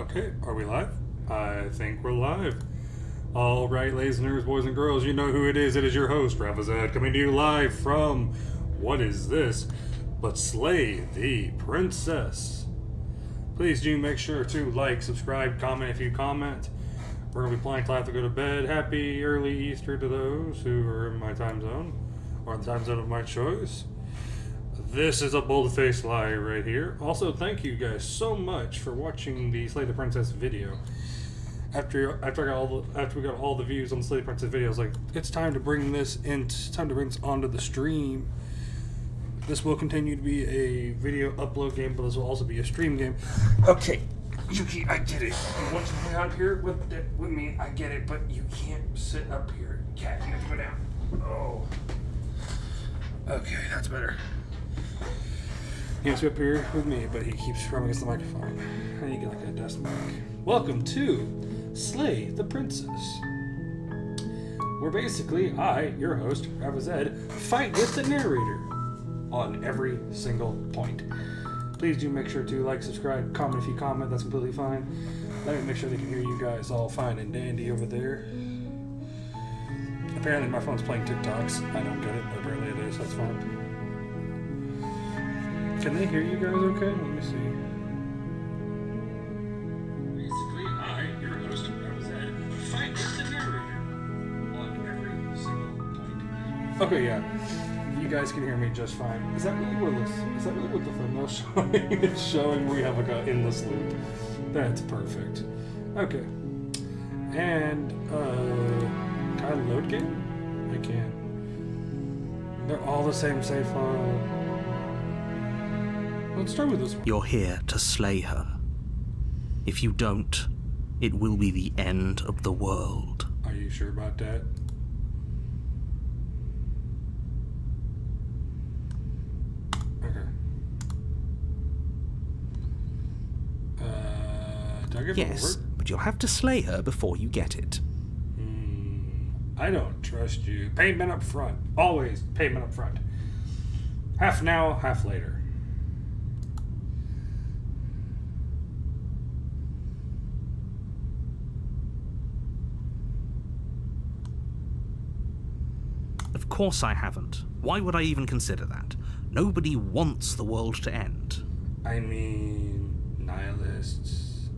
Okay, are we live? I think we're live. All right, ladies and nerds, boys and girls, you know who it is. It is your host, Ravaz, coming to you live from What Is This? But Slay the Princess. Please do make sure to like, subscribe, comment if you comment. We're going to be playing till I have to go to bed. Happy early Easter to those who are in my time zone, or the time zone of my choice. This is a bold-faced lie right here. Also, thank you guys so much for watching the Slay the Princess video. After we got all the views on the Slay the Princess video, I was like, it's time to bring this onto the stream. This will continue to be a video upload game, but this will also be a stream game. Okay, Yuki, I get it. You want to hang out here with me? I get it, but you can't sit up here. Cat, you have to go down. Oh. Okay, that's better. He wants to be up here with me, but he keeps rubbing against the microphone. I need to get like a desk mic. Welcome to Slay the Princess, where basically I, your host, Ravaz, fight with the narrator on every single point. Please do make sure to like, subscribe, comment if you comment. That's completely fine. Let me make sure they can hear you guys all fine and dandy over there. Apparently my phone's playing TikToks. I don't get it, but apparently it is. That's fine. Can they hear you guys okay? Let me see. Basically, I, your host, Ravaz, fight with the narrator on every single point. Okay, yeah. You guys can hear me just fine. Is that really what the thumbnail's showing? It's showing we have like a endless loop. That's perfect. Okay. And, can I load game? I can. They're all the same save file. Let's start with this one. You're here to slay her. If you don't, it will be the end of the world. Are you sure about that? Okay. Do I get yes, but you'll have to slay her before you get it. I don't trust you. Payment up front. Always payment up front. Half now, half later. Of course I haven't. Why would I even consider that? Nobody wants the world to end. I mean, nihilists,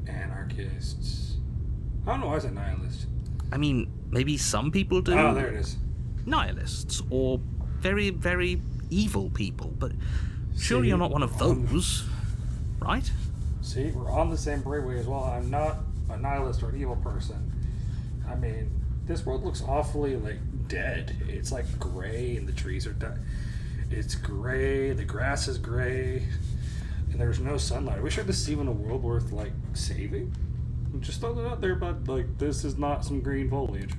anarchists. I don't know why I said nihilist. I mean, maybe some people do. Oh, there it is. Nihilists, or very, very evil people, but surely you're not one of those, right? See, we're on the same brainwave as well. I'm not a nihilist or an evil person. I mean, this world looks awfully, like, dead. It's, like, gray, and the trees are dead. It's gray, the grass is gray, and there's no sunlight. Are we sure this is even a world worth, like, saving? Just throw it out there, but, like, this is not some green foliage.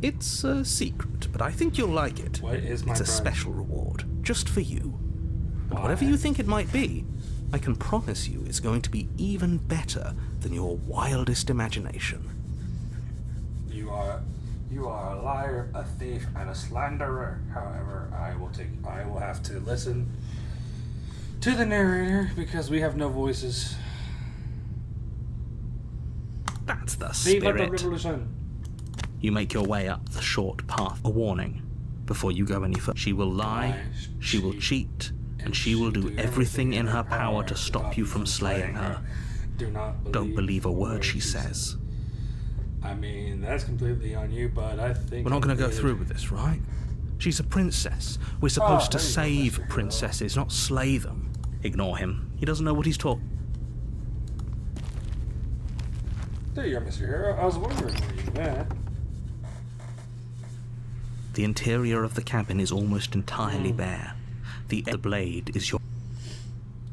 It's a secret, but I think you'll like it. What is my It's a prize? special reward, just for you. And Why? whatever you think it might be, I can promise you it's going to be even better than your wildest imagination. You are a liar, a thief, and a slanderer. However, I will have to listen to the narrator because we have no voices. That's the Viva the spirit. revolution. You make your way up the short path. A warning, before you go any further. She will lie, she will cheat, and she will do everything in her power to stop you from slaying her. Don't believe a word she says. I mean, that's completely on you, but I think... We're not going to go through with this, right? She's a princess. We're supposed to save princesses, not slay them. Ignore him. He doesn't know what he's talking. There you are, Mr. Hero. I was wondering where you went. The interior of the cabin is almost entirely bare. The blade is your...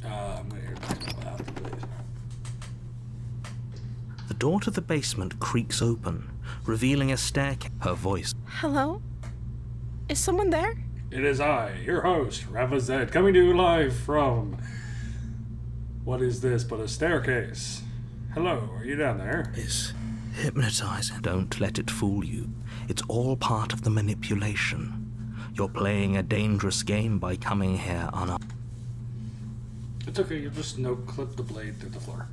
I'm going to out the blade. The door to the basement creaks open, revealing a staircase. Her voice. Hello? Is someone there? It is I, your host, Ravaz, coming to you live from... What is this but a staircase? Hello, are you down there? Is hypnotizing. Don't let it fool you. It's all part of the manipulation. You're playing a dangerous game by coming here unarmed. It's okay, you just no-clip the blade through the floor.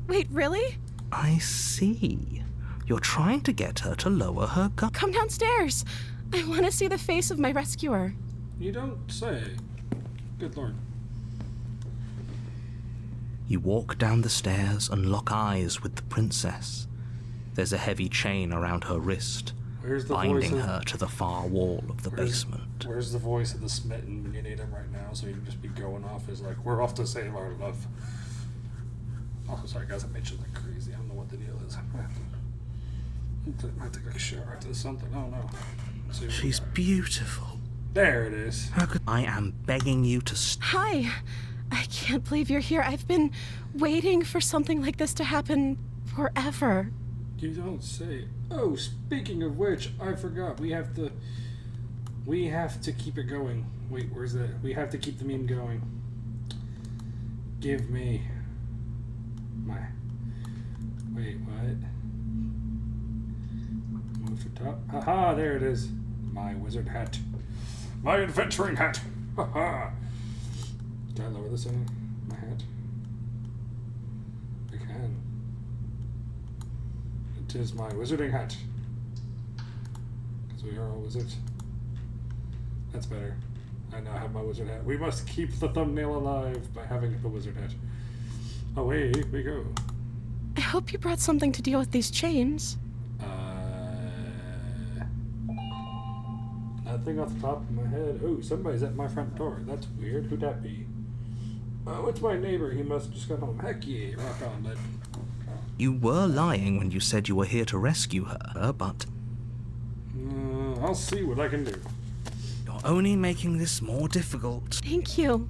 Wait, really? I see. You're trying to get her to lower her gun. Come downstairs. I want to see the face of my rescuer. You don't say. Good lord. You walk down the stairs and lock eyes with the princess. There's a heavy chain around her wrist, Where's the binding voice of, her to the far wall of the basement. Where's the voice of the smitten when you need him right now? So you can just be going off as like, we're off to save our love. Oh, sorry guys, I made you like crazy. I don't know what the deal is. I have to take a shower after something. I don't know. She's beautiful. There it is. How could I am begging you to Hi. I can't believe you're here. I've been waiting for something like this to happen forever. You don't say. Oh, speaking of which, I forgot. We have to keep it going. Wait, where's that? We have to keep the meme going. Give me my. Wait, what? Move to top. Haha, there it is. My wizard hat. My adventuring hat. Haha. Can I lower this in my hat? I can. It is my wizarding hat. Because we are all wizards. That's better. I now have my wizard hat. We must keep the thumbnail alive by having the wizard hat. Away we go. I hope you brought something to deal with these chains. Nothing off the top of my head. Oh, somebody's at my front door. That's weird. Who'd that be? Oh, it's my neighbor. He must have just got home. Heck yeah, rock on, bud. You were lying when you said you were here to rescue her, but I'll see what I can do. you're only making this more difficult. Thank you.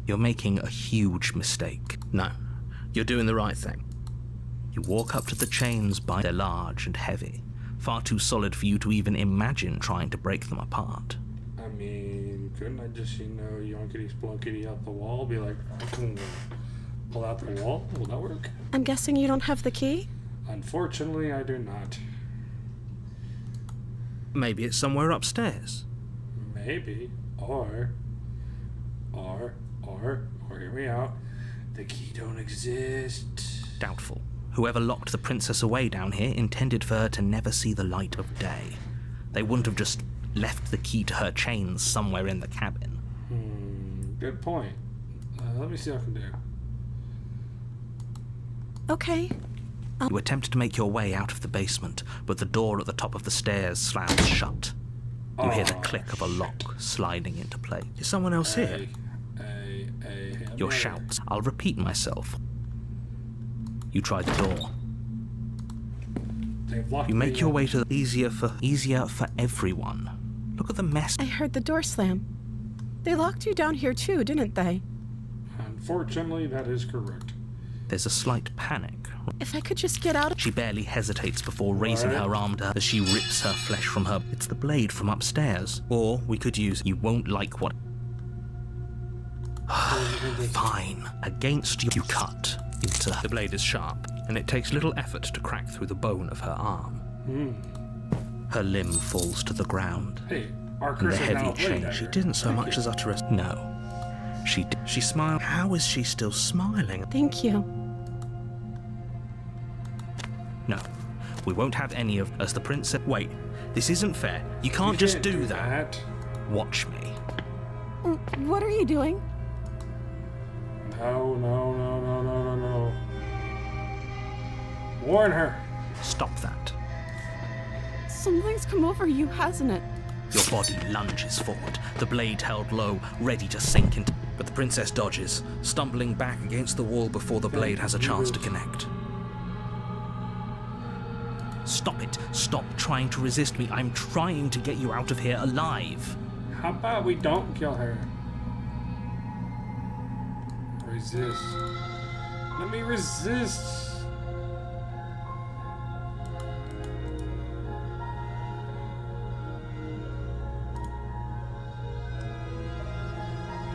You're making a huge mistake. No, you're doing the right thing. You walk up to the chains by they're large and heavy, far too solid for you to even imagine trying to break them apart. I mean, couldn't I just, yoinkity splunkity out the wall, be like, pull out the wall? Will that work? I'm guessing you don't have the key? Unfortunately, I do not. Maybe it's somewhere upstairs. Maybe. Or, hear me out. The key don't exist. Doubtful. Whoever locked the princess away down here intended for her to never see the light of day. They wouldn't have just left the key to her chains somewhere in the cabin. Good point. Let me see what I can do. Okay. You attempt to make your way out of the basement, but the door at the top of the stairs slams shut. You hear the click of a lock sliding into place. Is someone else here? Your shouts. I'll repeat myself. You try the door. You make your way to easier for everyone. Look at the mess. I heard the door slam. They locked you down here too, didn't they? Unfortunately, that is correct. There's a slight panic. If I could just get out of... She barely hesitates before raising her arm to her as she rips her flesh from her. It's the blade from upstairs. Or we could use you won't like what... Fine. Against you, you cut into her. The blade is sharp, and it takes little effort to crack through the bone of her arm. Her limb falls to the ground. Hey, our And the curse is now heavy a blade chain. dagger. She didn't so much as utter a... No. She smiled. How is she still smiling? Thank you. No. We won't have any of... As the princess... Wait. This isn't fair. You can't just do that. Watch me. What are you doing? No. Warn her. Stop that. Something's come over you, hasn't it? Your body lunges forward, the blade held low, ready to sink into... But the princess dodges, stumbling back against the wall before the blade has a chance to connect. Stop it. Stop trying to resist me. I'm trying to get you out of here alive. How about we don't kill her? Resist. Let me resist.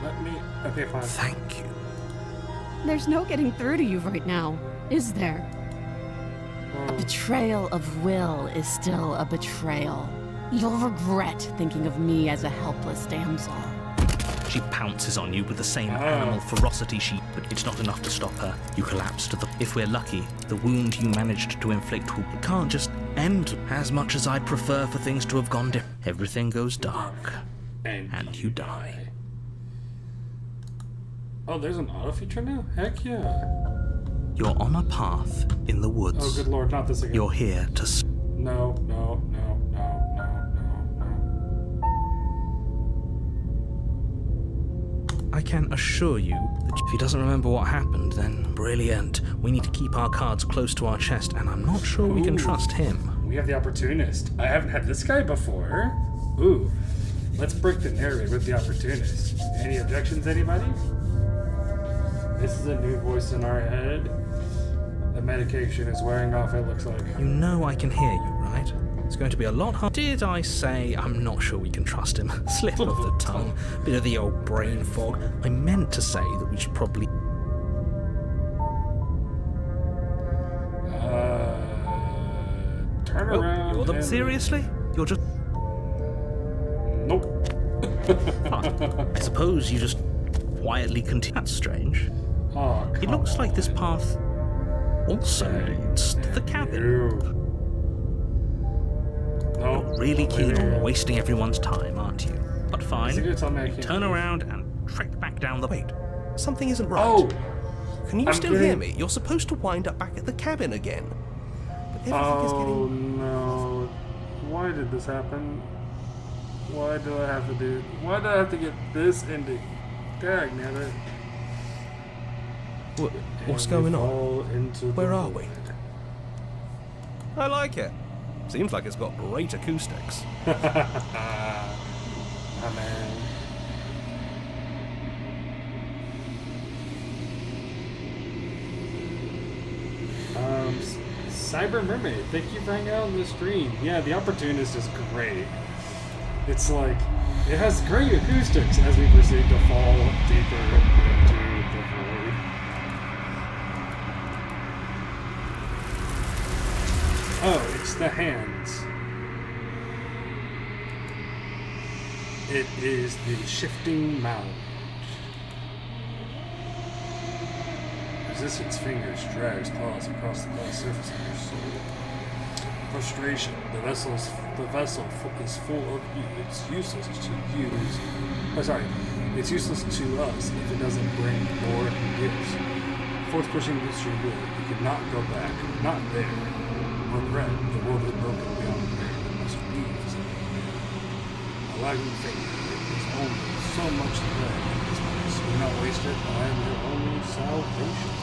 Let me. Okay, fine. Thank you. There's no getting through to you right now, is there? A betrayal of will is still a betrayal. You'll regret thinking of me as a helpless damsel. She pounces on you with the same animal ferocity but it's not enough to stop her. You collapse to the... If we're lucky, the wound you managed to inflict can't just end. As much as I'd prefer for things to have gone different. Everything goes dark. And you die. Oh, there's an auto feature now? Heck yeah. You're on a path in the woods. Oh, good lord, not this again. You're here to... No. I can assure you that if he doesn't remember what happened, then brilliant. We need to keep our cards close to our chest, and I'm not sure we can trust him. We have the opportunist. I haven't had this guy before. Ooh. Let's break the narrative with the opportunist. Any objections, anybody? This is a new voice in our head. The medication is wearing off, it looks like. You know I can hear you, right? It's going to be a lot hard. Did I say I'm not sure we can trust him? Slip of the tongue. Bit of the old brain fog. I meant to say that we should probably... Turn around. You're Seriously? You're just... Nope. I suppose you just quietly continue. That's strange. Oh, It looks like this path also leads to the cabin. No. You're really keen on wasting everyone's time, aren't you? But fine. Is it gonna tell me I can't Turn move? around and trek back down the... Wait, something isn't right. Oh! Can you I'm still getting- hear me? You're supposed to wind up back at the cabin again. But everything is Oh getting... no. Why did this happen? Why do I have to get this ending? Dag, nabbit. What's And going we on? fall into the Where are we? void. I like it. Seems like it's got great acoustics. My man. Cyber Mermaid, thank you for hanging out on the stream. Yeah, the opportunist is great. It's like, it has great acoustics as we proceed to fall deeper into the void. Oh, it's the hands. It is the shifting mound. Resistance fingers drags claws across the glass surface of your soul. Frustration. The vessel is full of you. It's useless to use. Oh, sorry. It's useless to us if it doesn't bring more gifts. Force pushing against your will. You cannot go back. Not there. Regret. The world is broken beyond repair. There must be something new. A lagging finger. There's only so much thread in this place. Do not waste it. I am your only salvation.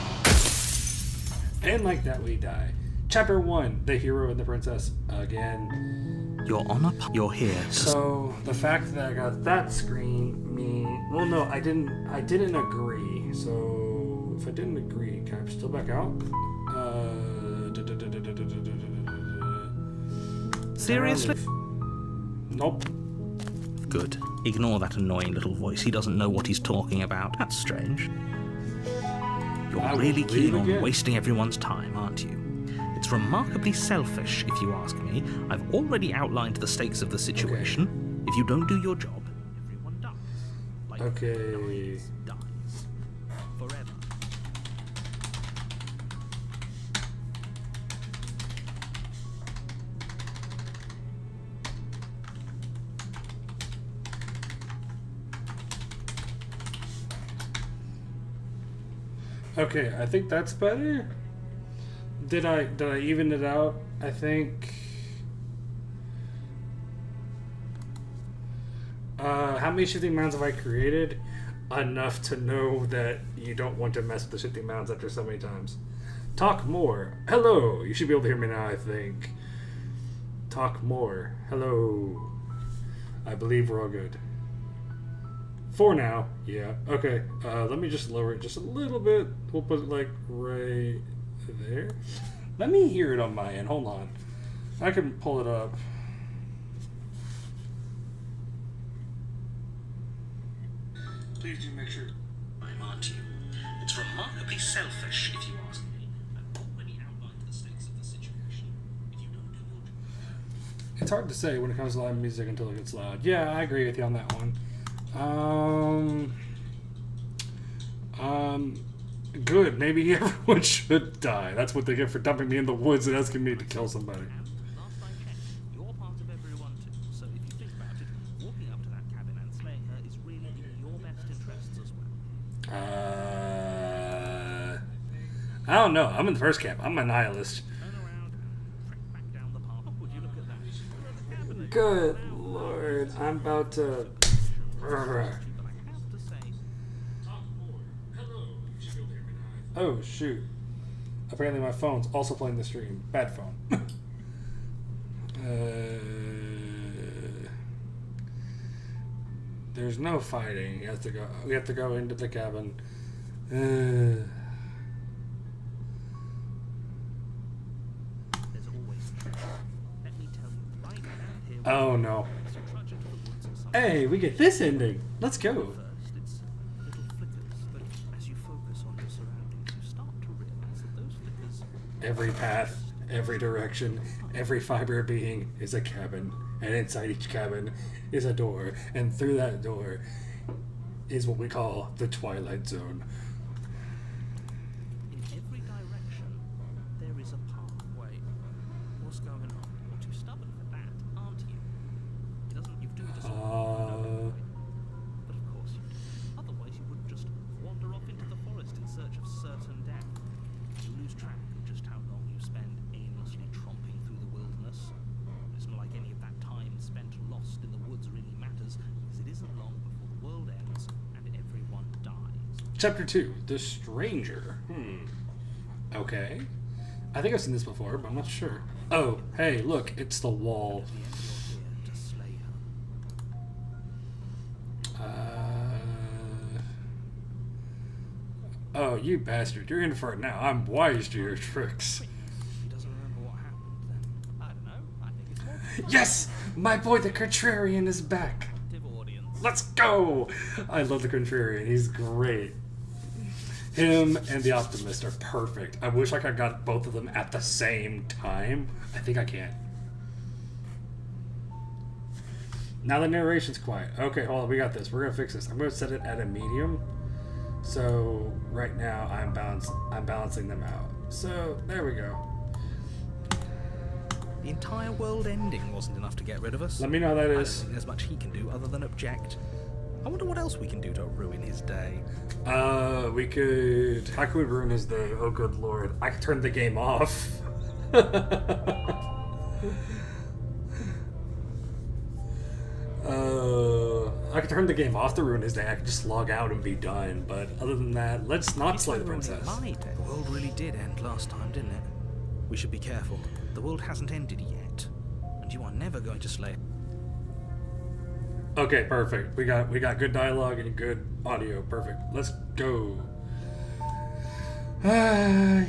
And like that, we die. Chapter 1, The Hero and the Princess. Again. You're here to... So, the fact that I got that screen well, no, I didn't agree. So, if I didn't agree, can I still back out? Seriously? Nope. Good. Ignore that annoying little voice. He doesn't know what he's talking about. That's strange. You're I will really leave keen on again. wasting everyone's time, aren't you? It's remarkably selfish, if you ask me. I've already outlined the stakes of the situation. If you don't do your job, everyone dies. Like Okay. Noise dies. Forever. Okay, I think that's better. Did I even it out? I think. How many shifting mounds have I created? Enough to know that you don't want to mess with the shifting mounds after so many times. Talk more. Hello. You should be able to hear me now, I think. Talk more. Hello. I believe we're all good. For now, yeah. Okay, let me just lower it just a little bit. We'll put it like right there. Let me hear it on my end. Hold on. I can pull it up. Please do make sure. It's remarkably selfish, if you ask me. I've already outlined the stakes of the situation. If you don't do your... It's hard to say when it comes to live music until it gets loud. Yeah, I agree with you on that one. Good. Maybe everyone should die. That's what they get for dumping me in the woods and asking me to kill somebody. Last I checked, you're part of everyone too. So if you think about it, walking up to that cabin and slaying her is really in your best interests as well. I don't know. I'm in the first camp. I'm a nihilist. Turn around and trek back down the path. Would you look at that? You're at the cabin. Good lord. I'm about to... But I have to say, Oh, shoot. Apparently my phone's also playing the stream. Bad phone. There's no fighting. We have to go into the cabin. there's always let me tell you right around here. Oh, no. So trudge into the woods and some Hey, we get this ending. Let's go. first, it's little flickers, but as you focus on your surroundings, you start to realize that those flickers Every path, every direction, every fiber of being is a cabin. And inside each cabin is a door. And through that door is what we call the Twilight Zone. in every direction, there is a pathway. What's going on? You're too stubborn for that, aren't you? It doesn't. You do decide. But of course you do. Otherwise, you wouldn't just wander off into the forest in search of certain death. You lose track of just how long you spend aimlessly tromping through the wilderness. It's not like any of that time spent lost in the woods really matters, because it isn't long before the world ends and everyone dies. Chapter 2, The Stranger. Okay. I think I've seen this before, but I'm not sure. Oh, hey, look, it's the wall. At the end, you're here to slay her. Oh, you bastard. You're in for it now. I'm wise to your tricks. If he doesn't remember what happened, then I don't know. I think it's more Yes! My boy the Contrarian is back. active audience. Let's go! I love the Contrarian. He's great. Him and the Optimist are perfect. I wish I could have got both of them at the same time. I think I can. Now the narration's quiet. Okay, hold on. We got this. We're gonna fix this. I'm gonna set it at a medium. So right now I'm balancing them out. So there we go. The entire world ending wasn't enough to get rid of us. Let me know how that I don't is. think there's much he can do other than object. I wonder what else we can do to ruin his day. We could. How could we ruin his day? Oh, good lord! I could turn the game off. I could turn the game off to ruin his day. I could just log out and be done. But other than that, let's not slay the princess. The world really did end last time, didn't it? We should be careful. The world hasn't ended yet, and you are never going to slay. Okay, perfect. We got good dialogue and good audio. Perfect. Let's go. Yeah.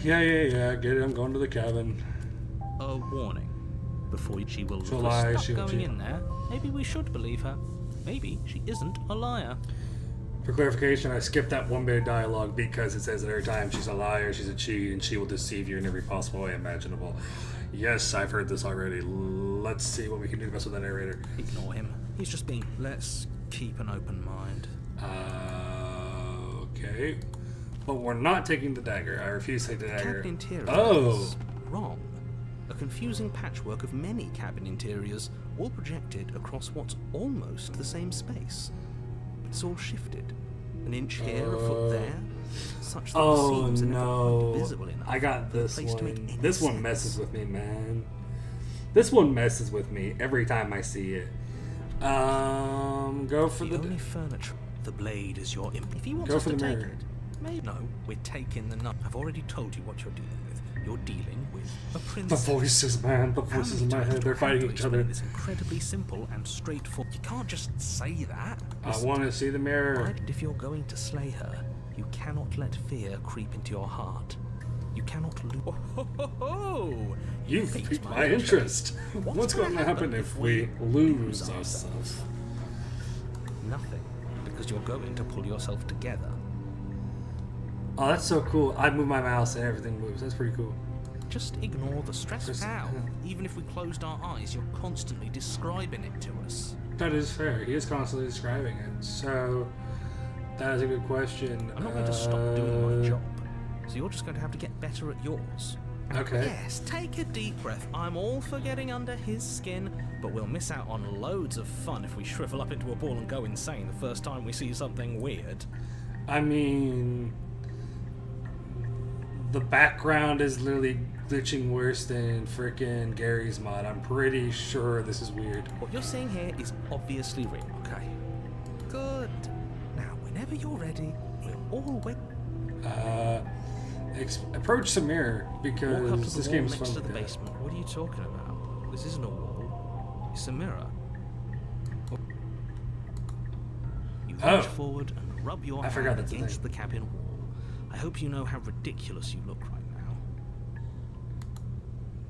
Get it. I'm going to the cabin. A warning. Before she will She'll look us lie, up she'll going cheat. in there. Maybe we should believe her. Maybe she isn't a liar. For clarification, I skipped that one bit of dialogue because it says that every time she's a liar, she's a cheat, and she will deceive you in every possible way imaginable. Yes, I've heard this already. Let's see what we can do best with that narrator. Ignore him. He's just being. Let's keep an open mind. Okay. But we're not taking the dagger. I refuse to take the dagger. Cabin interior Oh! is wrong. A confusing patchwork of many cabin interiors, all projected across what's almost the same space. It's all shifted. An inch here, a foot there, such that the Oh seams are never no. quite visible enough. I got for the this place to make one. any This one sense. messes with me, man. This one messes with me every time I see it. Go for The the... only furniture. The blade is your imp. If he wants Go us for to the take mirror. it, maybe. No, we're taking the nut. I've already told you what you're dealing with. You're dealing with a The princess. voices, man. The How voices many in my times head. do They're I have fighting to each explain other. It's incredibly simple and straightforward. You can't just say that. I want to see the mirror. And if you're going to slay her, you cannot let fear creep into your heart. You cannot lose. Oh, You've piqued my interest. What's going to happen if we lose ourselves? Nothing, because you're going to pull yourself together. Oh, that's so cool. I move my mouse and everything moves. That's pretty cool. Just ignore the stress. Just- How? Even if we closed our eyes, you're constantly describing it to us. That is fair. He is constantly describing it. So, that is a good question. I'm not going to stop doing my job, so you're just going to have to get better at yours. Okay. Yes, take a deep breath. I'm all for getting under his skin, but we'll miss out on loads of fun if we shrivel up into a ball and go insane the first time we see something weird. I mean, the background is literally glitching worse than frickin' Gary's mod. I'm pretty sure this is weird. What you're seeing here is obviously real, okay? Good. Now, whenever you're ready, we'll all wait. Approach the mirror Walk up because to this the game wall is next fun. to the basement. What are you talking about? This isn't a wall. It's a mirror. You Oh. reach forward and rub your I forgot hand that's a against thing. the cabin wall. I hope you know how ridiculous you look right now.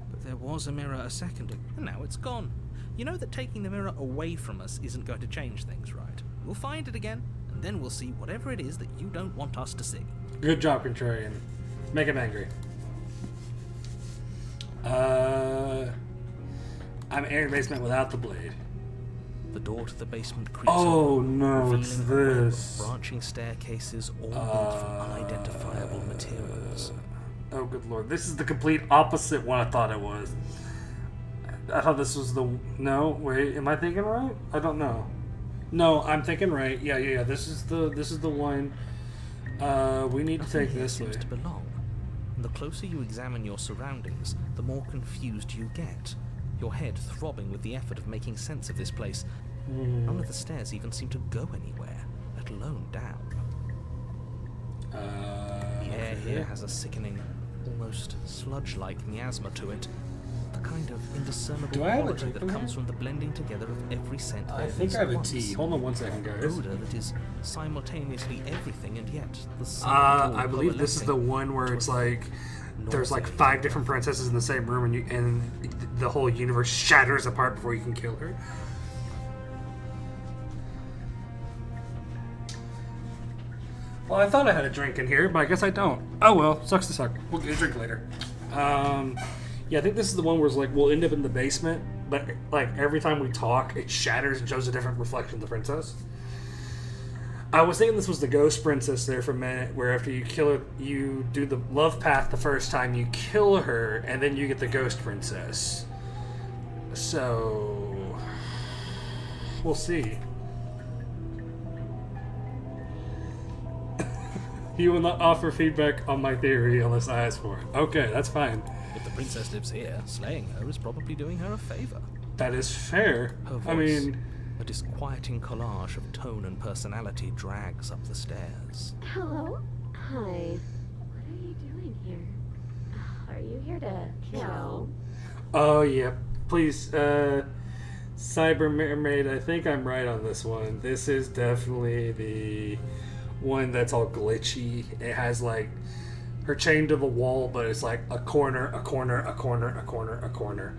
But there was a mirror a second ago, and now it's gone. You know that taking the mirror away from us isn't going to change things, right? We'll find it again, and then we'll see whatever it is that you don't want us to see. Good job, Contrarian. Make him angry. I'm entering the basement without the blade. The door to the basement creaks Oh open, no, it's revealing a web of this. branching staircases all built from unidentifiable materials. Oh good lord, this is the complete opposite what I thought it was. I thought this was the... No, wait, am I thinking right? I don't know. No, I'm thinking right. Yeah. This is the one. We need to Nothing take here this way. seems to belong. And the closer you examine your surroundings, the more confused you get. Your head throbbing with the effort of making sense of this place. None of the stairs even seem to go anywhere, let alone down. The air here has a sickening, almost sludge-like miasma to it. The kind of indiscernible Do I have a quality drink that from comes here? from the blending together of every scent I there think is I have at a once. tea. Hold on one second, guys. Odor that is simultaneously everything and yet the sum of it all I believe this is the coalescing one where into it's a like there's like nauseating 5 different princesses in the same room, and the whole universe shatters apart before you can kill her. Well, I thought I had a drink in here, but I guess I don't. Oh well, sucks to suck. We'll get a drink later. Yeah, I think this is the one where it's like we'll end up in the basement, but like every time we talk, it shatters and shows a different reflection of the princess. I was thinking this was the ghost princess there for a minute, where after you kill her, you do the love path the first time, you kill her, and then you get the ghost princess. So we'll see. You will not offer feedback on my theory unless I ask for it. Okay, that's fine. If the princess lives here, slaying her is probably doing her a favor. That is fair. Her voice, I mean, a disquieting collage of tone and personality drags up the stairs. Hello? Hi. What are you doing here? Are you here to kill? oh yeah. Please, Cyber Mermaid, I think I'm right on this one. This is definitely the one that's all glitchy. It has like her chained to the wall, but it's like a corner, a corner, a corner, a corner, a corner.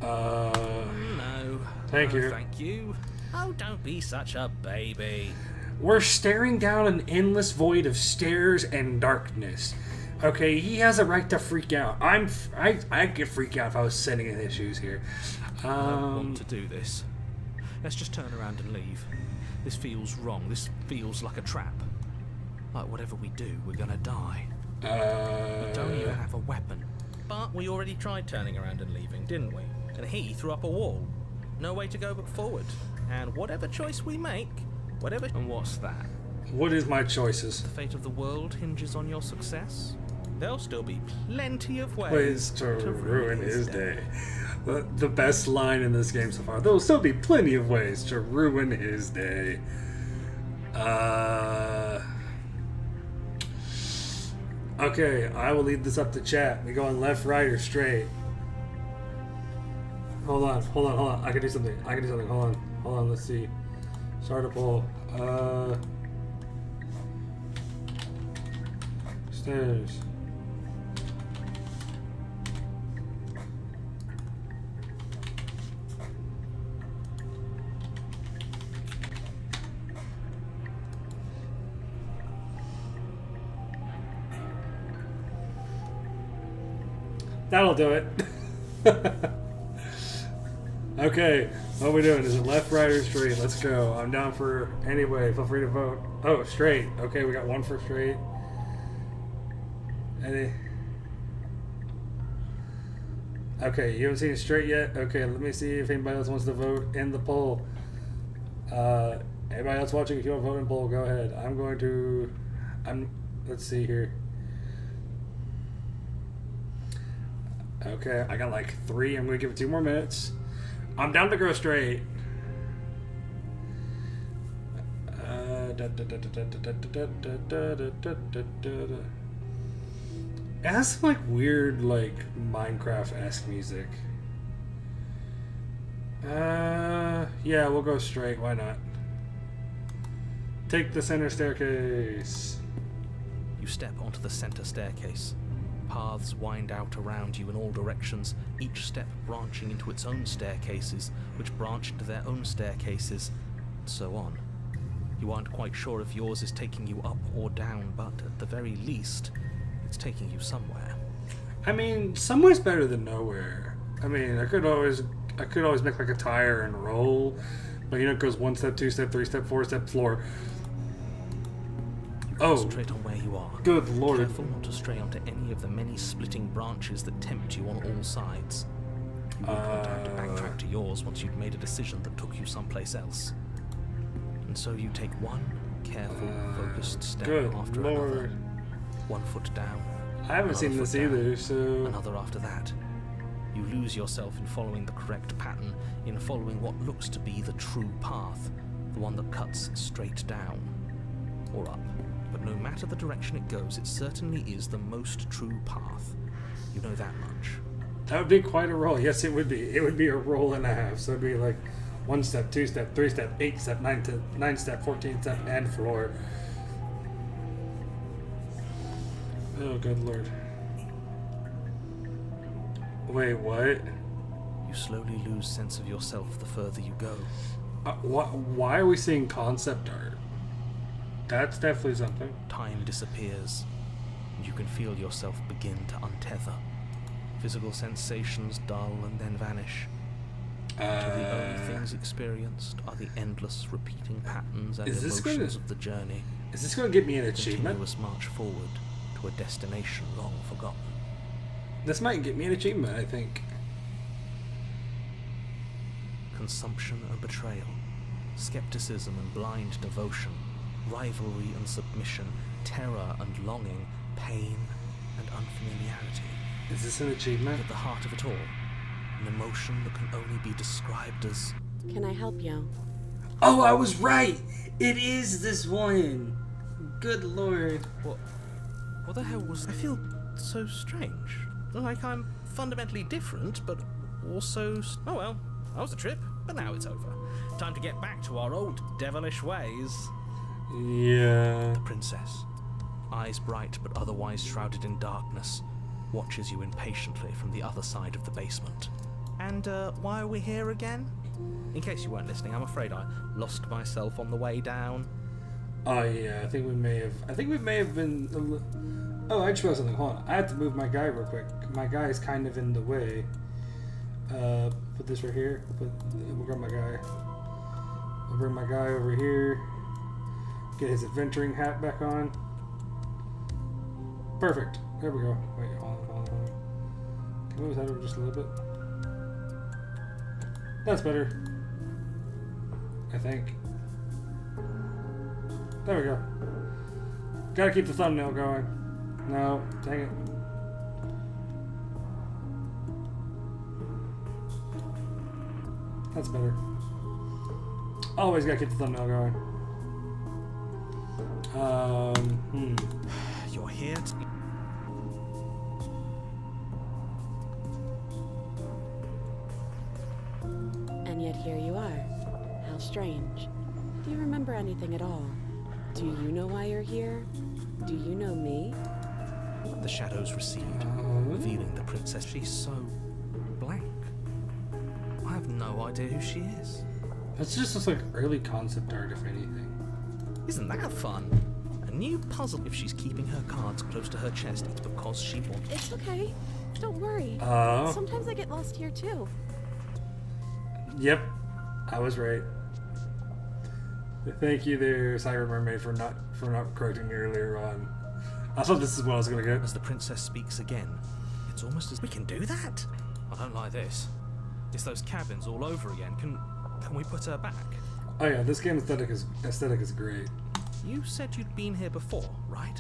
No. Thank no, you. Thank you. Oh, don't be such a baby. We're staring down an endless void of stairs and darkness. Okay, he has a right to freak out. I could freak out if I was sitting in his shoes here. I don't want to do this. Let's just turn around and leave. This feels wrong. This feels like a trap. Like whatever we do, we're gonna die. We don't even have a weapon. But we already tried turning around and leaving, didn't we? And he threw up a wall. No way to go but forward. And whatever choice we make, whatever... And what's that? What is my choices? The fate of the world hinges on your success? There'll still be plenty of ways Ways to ruin his day. The best line in this game so far. There'll still be plenty of ways to ruin his day. Okay, I will leave this up to chat. We going left, right, or straight? Hold on. I can do something. Hold on. Let's see. Start a poll. Stairs. That'll do it. Okay, what are we doing? Is it left, right, or straight? Let's go. I'm down for anyway. Feel free to vote. Oh, straight. Okay, we got one for straight. Any? Okay, you haven't seen straight yet? Okay, let me see if anybody else wants to vote in the poll. Anybody else watching, if you want to vote in poll, go ahead. Let's see here. Okay, I got like 3. I'm going to give it 2 more minutes. I'm down to go straight. It has some like weird, like Minecraft-esque music. Yeah, we'll go straight. Why not? Take the center staircase. You step onto the center staircase. Paths wind out around you in all directions, each step branching into its own staircases, which branch into their own staircases, and so on. You aren't quite sure if yours is taking you up or down, but at the very least, it's taking you somewhere. I mean, somewhere's better than nowhere. I mean, I could always make like a tire and roll, but you know, it goes 1 step, 2 step, 3 step, 4 step, floor. Concentrate on where you are. Good lord. Careful not to stray onto any of the many splitting branches that tempt you on all sides. You won't want to have to backtrack to yours once you've made a decision that took you someplace else. And so you take one careful, focused step after another. 1 foot down. I haven't seen this either, so... Another after that. You lose yourself in following the correct pattern, in following what looks to be the true path, the one that cuts straight down. Or up. But no matter the direction it goes, it certainly is the most true path. You know that much. That would be quite a roll. Yes, it would be. It would be a roll and a half. So it'd be like 1 step, 2 step, 3 step, 8 step, 9 step, 14 step, and floor. Oh, good lord. Wait, what? You slowly lose sense of yourself the further you go. Why are we seeing concept art? That's definitely something. Time disappears, and you can feel yourself begin to untether. Physical sensations dull and then vanish. Until the only things experienced are the endless repeating patterns and emotions of the journey. Is this going to get me an achievement? Continuous march forward to a destination long forgotten. This might get me an achievement, I think. Consumption and betrayal, skepticism and blind devotion, rivalry and submission, terror and longing, pain and unfamiliarity. Is this an achievement? At the heart of it all, an emotion that can only be described as... Can I help you? Oh, I was right! It is this one! Good lord. What the hell was... I feel so strange. Like I'm fundamentally different, but also... Oh well, that was a trip, but now it's over. Time to get back to our old devilish ways. Yeah. The princess, eyes bright but otherwise shrouded in darkness, watches you impatiently from the other side of the basement. And why are we here again? In case you weren't listening, I'm afraid I lost myself on the way down. Oh yeah, I think we may have been... Oh, I just realized something. Hold on. I have to move my guy real quick. My guy is kind of in the way. Put this right here. We'll grab my guy. I'll bring my guy over here. Get his adventuring hat back on. Perfect. There we go. Wait, hold on. Can we move his head over just a little bit? That's better. I think. There we go. Gotta keep the thumbnail going. No, dang it. That's better. Always gotta keep the thumbnail going. You're here to... And yet here you are. How strange. Do you remember anything at all? Do you know why you're here? Do you know me? The shadows recede, revealing the princess. She's so blank. I have no idea who she is. That's just looks like early concept art, if anything. Isn't that fun? A new puzzle. If she's keeping her cards close to her chest, it's because she wants... It's okay. Don't worry. Oh. Sometimes I get lost here too. Yep, I was right. Thank you there, Cyber Mermaid, for not correcting me earlier on. I thought this is what I was gonna get. As the princess speaks again, it's almost as we can do that. I don't like this. It's those cabins all over again. Can we put her back? Oh yeah, this game aesthetic is great. You said you'd been here before, right?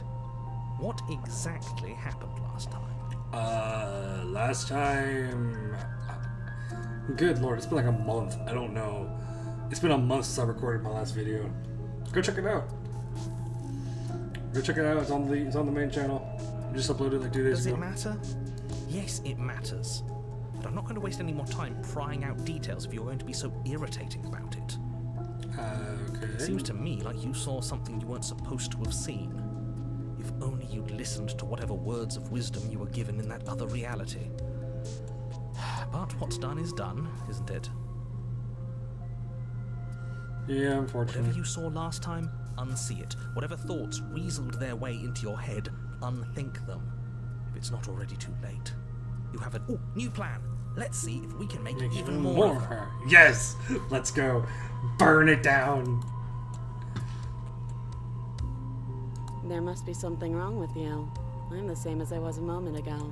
What exactly happened last time? Last time... Good lord, it's been like a month. I don't know. It's been a month since I recorded my last video. Go check it out. Go check it out. It's on the main channel. I just uploaded it like 2 days ago. Does it matter? Yes, it matters. But I'm not going to waste any more time prying out details if you're going to be so irritating about it. Okay. It seems to me like you saw something you weren't supposed to have seen. If only you'd listened to whatever words of wisdom you were given in that other reality. But what's done is done, isn't it? Yeah, unfortunately. Whatever you saw last time, unsee it. Whatever thoughts weaseled their way into your head, unthink them. If it's not already too late. You have an new plan. Let's see if we can make even more of her. Yes! Let's go. Burn it down. There must be something wrong with you. I'm the same as I was a moment ago.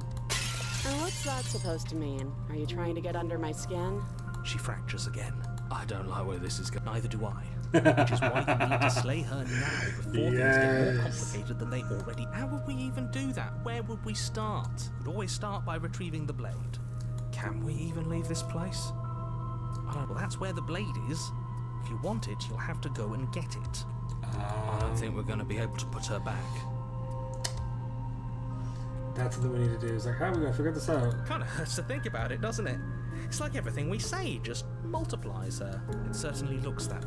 And what's that supposed to mean? Are you trying to get under my skin? She fractures again. I don't like where this is going. Neither do I. Which is why you need to slay her now before things get more complicated than they already. How would we even do that? Where would we start? We'd always start by retrieving the blade. Can we even leave this place? Well, that's where the blade is. If you want it, you'll have to go and get it. I don't think we're going to be able to put her back. That's what we need to do. It's like, how are we going to figure this out? Kind of hurts to think about it, doesn't it? It's like everything we say just multiplies her. It certainly looks that.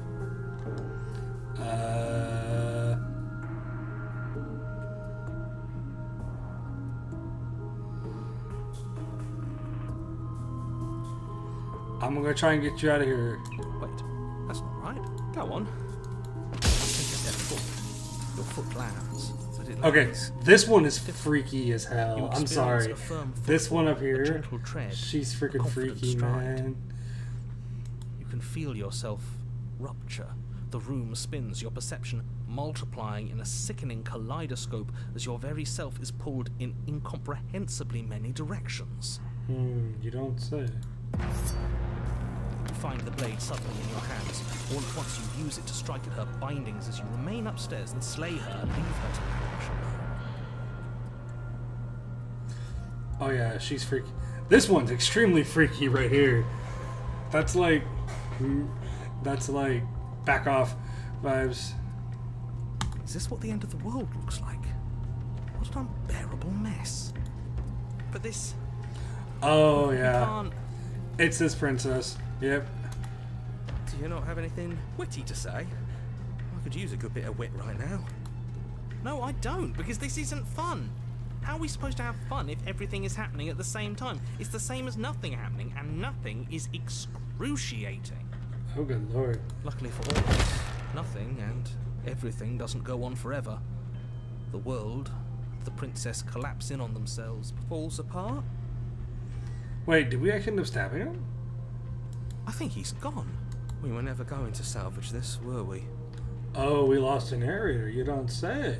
I'm going to try and get you out of here. Wait, that's not right. Go on. Take a step forward. Your foot lands. But it Okay, lands. this one is freaky as You hell. I'm experience sorry. a firm This one up footfall, a here, gentle tread, she's a freaking confident freaky, stride. man. You can feel yourself rupture. The room spins, your perception multiplying in a sickening kaleidoscope as your very self is pulled in incomprehensibly many directions. You don't say. You find the blade suddenly in your hands. All at once you use it to strike at her bindings as you remain upstairs and slay her and leave her to perish alone. Oh yeah, she's freaky. This one's extremely freaky right here. That's like back off vibes. Is this what the end of the world looks like? What an unbearable mess. But this... Oh You yeah, can't... it's this princess. Yep. Do you not have anything witty to say? I could use a good bit of wit right now. No, I don't, because this isn't fun. How are we supposed to have fun if everything is happening at the same time? It's the same as nothing happening, and nothing is excruciating. Oh good lord. Luckily for all of us, nothing and everything doesn't go on forever. The world, the princess collapse in on themselves, falls apart. Wait, did we actually end up stabbing him? I think he's gone. We were never going to salvage this, were we? Oh, we lost a narrator. You don't say.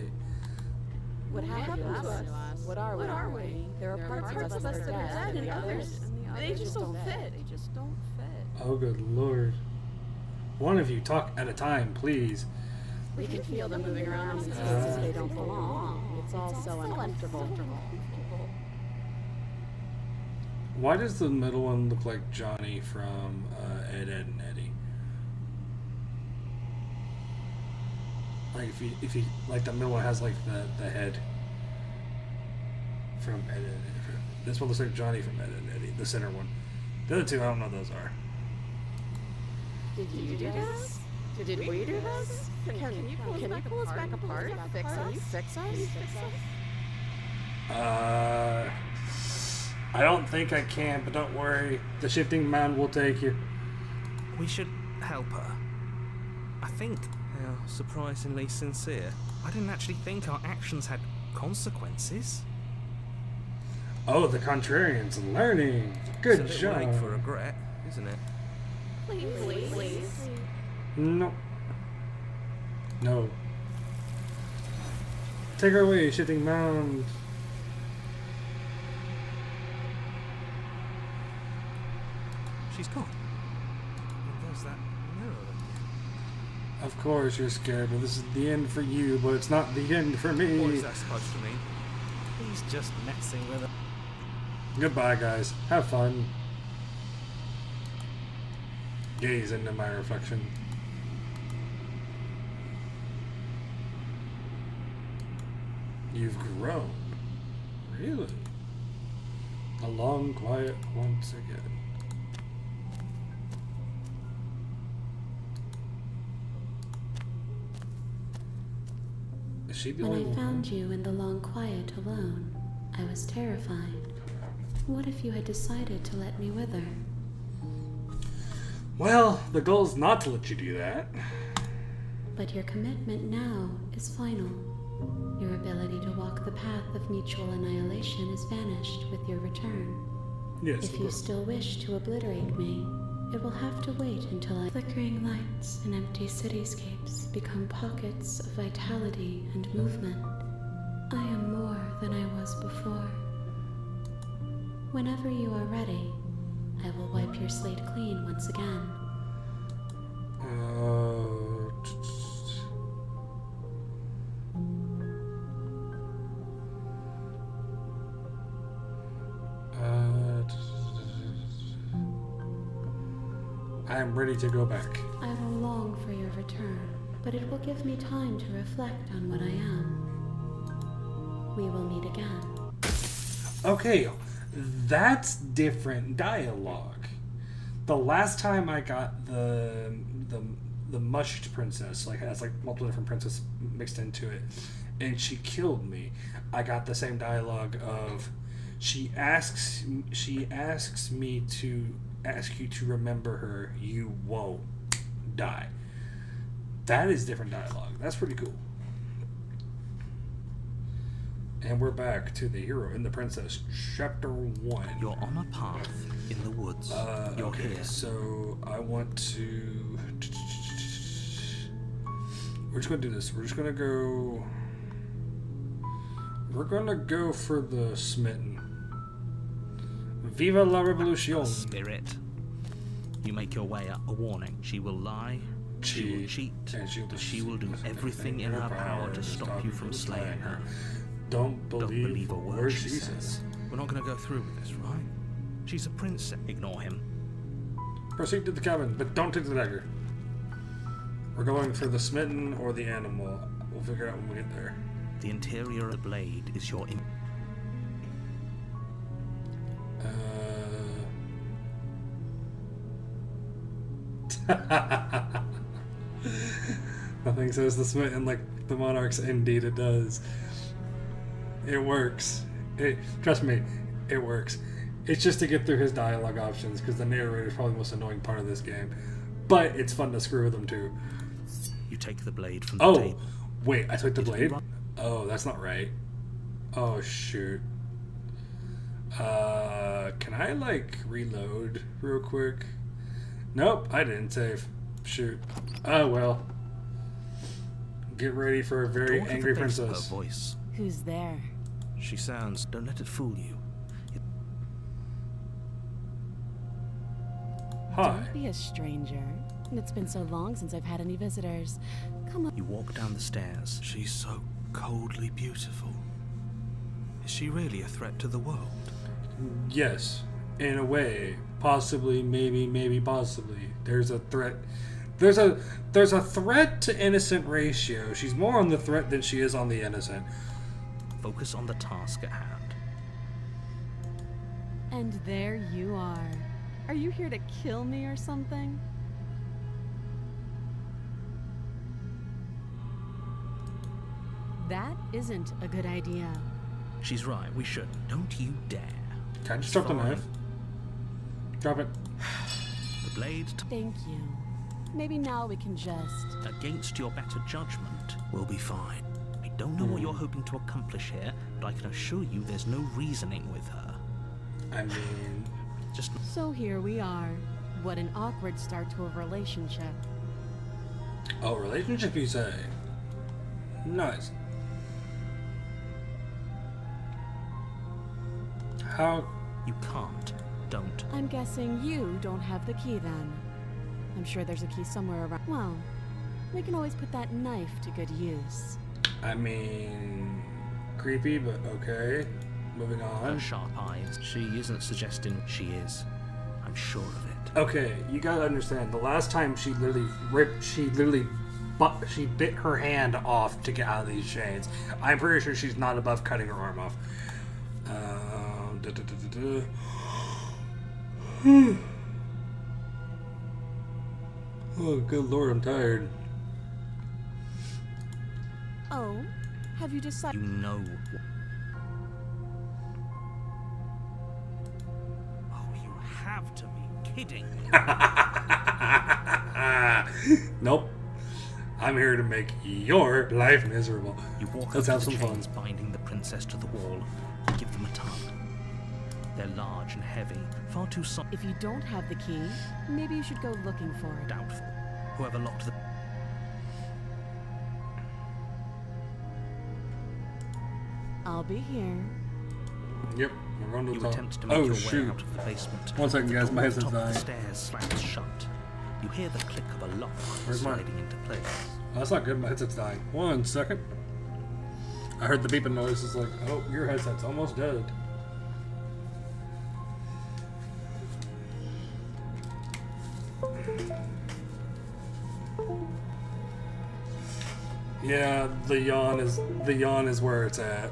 What happened to us? What are we? There are parts of us that are dead, and others, they just don't fit. Oh good lord. One of you talk at a time, please. We can feel them moving around in spaces they don't belong. It's all so uncomfortable. Why does the middle one look like Johnny from Ed, Edd and Eddy? Like if he like the middle one has like the head from Ed, Edd and Eddy. This one looks like Johnny from Ed, Edd and Eddy. The center one. The other two, I don't know what those are. Did you do this? Did we do this? Can you pull us back apart? Fix us? I don't think I can, but don't worry. The shifting mound will take you. We should help her. I think they're surprisingly sincere. I didn't actually think our actions had consequences. Oh, the Contrarian's learning. Good It's a job. bit late for regret, isn't it? Please. No. No. Take her away, shitting mound. She's gone. And there's that mirror again. Of course you're scared, but this is the end for you, but it's not the end for me. What is that supposed to mean? He's just messing with her. Goodbye, guys. Have fun. Gaze into my reflection. You've grown. Really? A long quiet once again. Is she the When only I one? found you in the long quiet alone, I was terrified. What if you had decided to let me wither? Well, the goal's not to let you do that. But your commitment now is final. Your ability to walk the path of mutual annihilation is vanished with your return. Yes, If of you course. still wish to obliterate me, it will have to wait until flickering lights and empty cityscapes become pockets of vitality and movement. I am more than I was before. Whenever you are ready, I will wipe your slate clean once again. I am ready to go back. I will long for your return, but it will give me time to reflect on what I am. We will meet again. Okay, that's different dialogue. The last time I got the mushed princess, like has like multiple different princesses mixed into it, and she killed me. I got the same dialogue of she asks me to ask you to remember her. You won't die. That is different dialogue. That's pretty cool. And we're back to the hero and the princess, chapter 1. You're on a path in the woods. You're Okay, here. so I want to. We're just gonna do this. We're just gonna go. We're gonna go for the smitten. Viva la revolution! Spirit. You make your way up. A warning. She will lie. She will cheat. And She will do everything in her power to stop you from slaying her. Don't Don't believe believe a word she says. says. We're not going to go through with this, right? She's a princess. Ignore him. Proceed to the cabin, but don't take the dagger. We're going for the smitten or the animal. We'll figure it out when we get there. The interior of the blade is your. Nothing says the smitten like the monarchs. Indeed, it does. It works. Trust me, it works. It's just to get through his dialogue options because the narrator is probably the most annoying part of this game. But it's fun to screw with him too. You take the blade from the Oh, table. wait! I took the It'll be blade. right- Oh, that's not right. Oh shoot. Can I like reload real quick? Nope, I didn't save. Shoot. Oh well. Get ready for a very Talk of the angry bass of princess. Her voice. Who's there? She sounds. Don't let it fool you. Hi. Don't be a stranger. It's been so long since I've had any visitors. Come on. You walk down the stairs. She's so coldly beautiful. Is she really a threat to the world? Yes, in a way. Possibly, maybe, possibly. There's a threat. There's a threat to innocent ratio. She's more on the threat than she is on the innocent. Focus on the task at hand. And there you are. Are you here to kill me or something? That isn't a good idea. She's right. We should. Don't you dare. Can I just drop the Fine. knife? Drop it. The blade Thank you. Maybe now we can just... against your better judgment will be fine. I don't know what you're hoping to accomplish here, but I can assure you there's no reasoning with her. I mean, Just So here we are. What an awkward start to a relationship. oh, relationship, you say? Nice. How? you can't. Don't. I'm guessing you don't have the key then. I'm sure there's a key somewhere around. Well, we can always put that knife to good use. I mean, creepy, but okay. Moving Her on. sharp eyes. She isn't suggesting she is. I'm sure of it. Okay, you gotta understand. The last time she bit her hand off to get out of these chains. I'm pretty sure she's not above cutting her arm off. Oh, good lord, I'm tired. Oh, have you You decided? know. Oh, you have to be kidding. Nope. I'm here to make your life miserable. You walk Let's up have to some the fun. chains binding the princess to the wall. Give them a tug. They're large and heavy, far too soft. If you don't have the key, maybe you should go looking for it. Doubtful. Whoever locked the. I'll be here. Yep, we're going to the You top. attempt to make Oh, your shoot. way out of the basement. One second, The guys, door my at the headset's top of the dying. stairs slams shut. You hear the click of a lock Where's mine? sliding into place. Oh, that's not good. My headset's dying. 1 second. I heard the beeping noise. It's like, oh, your headset's almost dead. Yeah, the yawn is where it's at.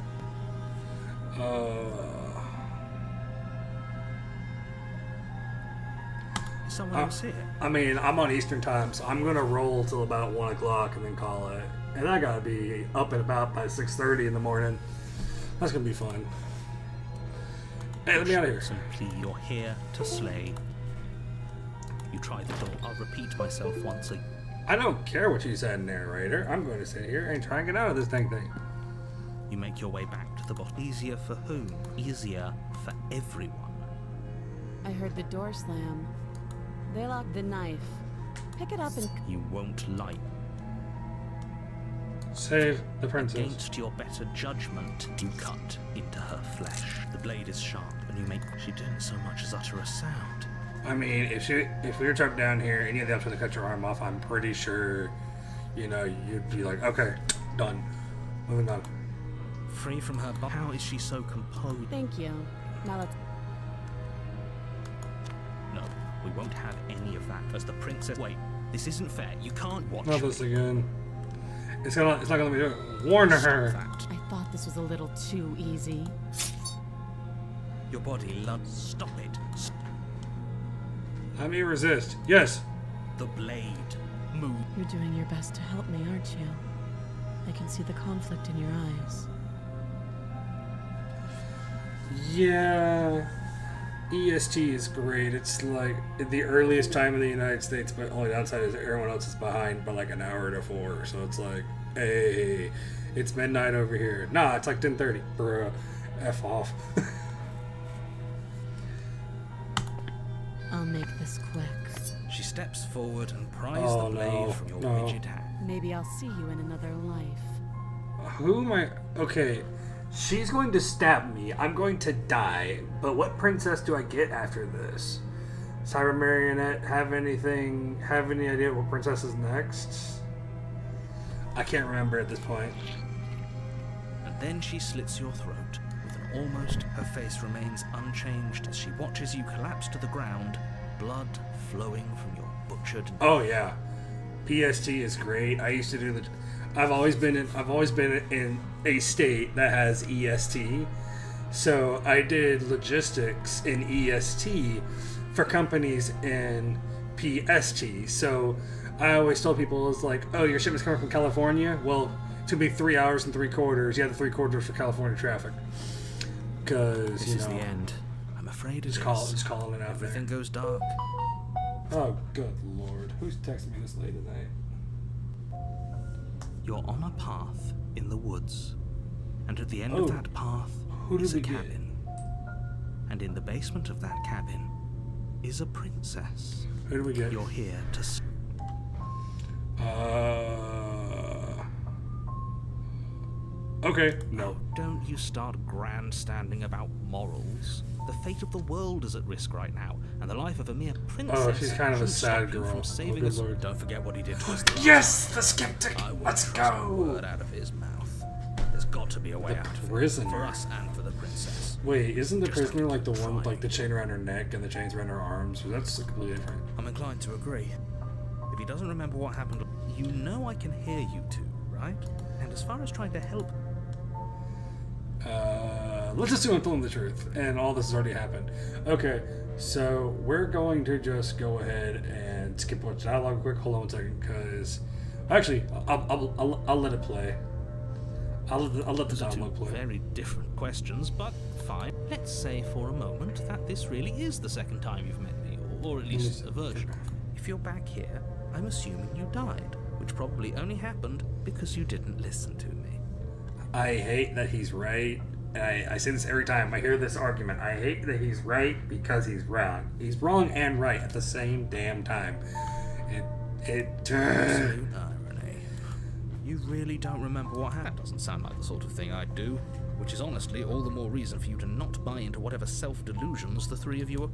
Is someone else here? I mean, I'm on Eastern time, so I'm gonna roll till about 1 o'clock and then call it. And I gotta be up and about by 6:30 in the morning. That's gonna be fun. Hey, let me out of here. Simply, you're here to slay. You try the door. I'll repeat myself once. I don't care what you said, narrator. I'm going to sit here and try and get out of this dang thing. You make your way back to the bottom. Easier for whom? Easier for everyone. I heard the door slam. They locked the knife. Pick it up and... You won't like. Save the princess. Against your better judgment, you cut into her flesh. The blade is sharp, and you make. She didn't so much as utter a sound. I mean, if we were trapped down here and you had to cut your arm off, I'm pretty sure, you'd be like, okay, done. Moving on. Free from her body. How is she so composed? Thank you. Now let's... No, we won't have any of that. As the princess. Wait, this isn't fair. You can't watch. Not this again. It's not gonna let me do it. Warn her. That. I thought this was a little too easy. Your body loves. Stop it. Let me resist. Yes. The blade. Move. You're doing your best to help me, aren't you? I can see the conflict in your eyes. Yeah. EST is great. It's like the earliest time in the United States, but only downside is everyone else is behind by like an hour to 4. So it's like, hey, it's midnight over here. Nah, it's like 10:30. Bruh. F off. I'll make this quick. She steps forward and pries Oh, the blade no. from your No. rigid hand. Maybe I'll see you in another life. Who am I? Okay. She's going to stab me. I'm going to die. But what princess do I get after this? Cyber Marionette have any idea what princess is next? I can't remember at this point. And then she slits your throat with an almost. Her face remains unchanged as she watches you collapse to the ground, blood flowing from your butchered. Oh yeah, PST is great. I used to do the. I've always been in a state that has EST, so I did logistics in EST for companies in PST. So I always told people, it's like, oh, your shipment's coming from California. Well, it's gonna be 3 hours and 3/4. You have the 3/4 for California traffic, because This is the end. I'm afraid it is. just calling it out Everything there. goes dark. Oh, good lord, who's texting me this late at night? You're on a path in the woods, And at the end Oh, of that path who did is a we get? cabin. And in the basement of that cabin is a princess. Who do we get? You're here to... Okay. No. Don't you start grandstanding about morals. The fate of the world is at risk right now, and the life of a mere princess... Oh, she's kind of a shouldn't stop sad you girl. from saving Oh, good us. lord. Don't forget what he did to us the last Yes, time. the skeptic. I wouldn't Let's trust a go. word out of his mouth. There's got to be a way The out of it. prisoner. For us and for the princess. Wait, isn't the Just prisoner keep like the one with like the trying. chain around her neck and the chains around her arms? That's completely different. I'm inclined to agree. If he doesn't remember what happened, you know I can hear you two, right? And as far as trying to help... Let's assume I'm telling the truth, and all this has already happened. Okay, so we're going to just go ahead and skip what's dialogue quick. Hold on 1 second, because actually, I'll let it play. I'll let the Those are two dialogue play. very different questions, but fine. Let's say for a moment that this really is the second time you've met me, or at least a version of. If you're back here, I'm assuming you died, which probably only happened because you didn't listen to me. I hate that he's right. And I say this every time I hear this argument. I hate that he's right because he's wrong. He's wrong and right at the same damn time. Absolute irony. You really don't remember what happened? That doesn't sound like the sort of thing I'd do, which is honestly all the more reason for you to not buy into whatever self-delusions the three of you are.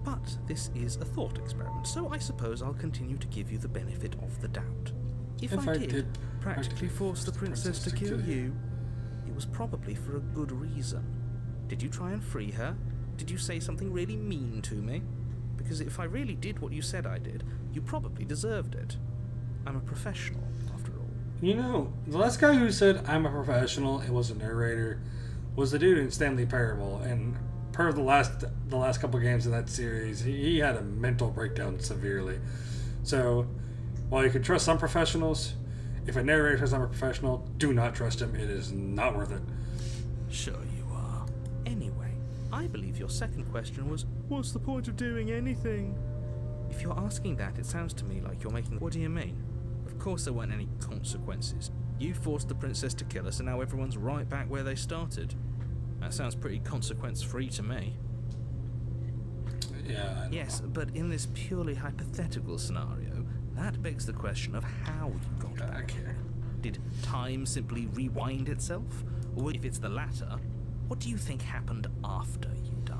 But this is a thought experiment, so I suppose I'll continue to give you the benefit of the doubt. If I did practically force the princess to kill you, it was probably for a good reason. Did you try and free her? Did you say something really mean to me? Because if I really did what you said I did, you probably deserved it. I'm a professional, after all. You know, the last guy who said I'm a professional and was a narrator was the dude in Stanley Parable, and per the last couple games in that series, he had a mental breakdown severely. So, while you can trust some professionals, if a narrator says I'm a professional, do not trust him. It is not worth it. Sure you are. Anyway, I believe your second question was, what's the point of doing anything? If you're asking that, it sounds to me like you're making... What do you mean? Of course there weren't any consequences. You forced the princess to kill us, and now everyone's right back where they started. That sounds pretty consequence-free to me. Yeah. I know. Yes, but in this purely hypothetical scenario, that begs the question of how you got back here. Did time simply rewind itself? Or if it's the latter, what do you think happened after you died?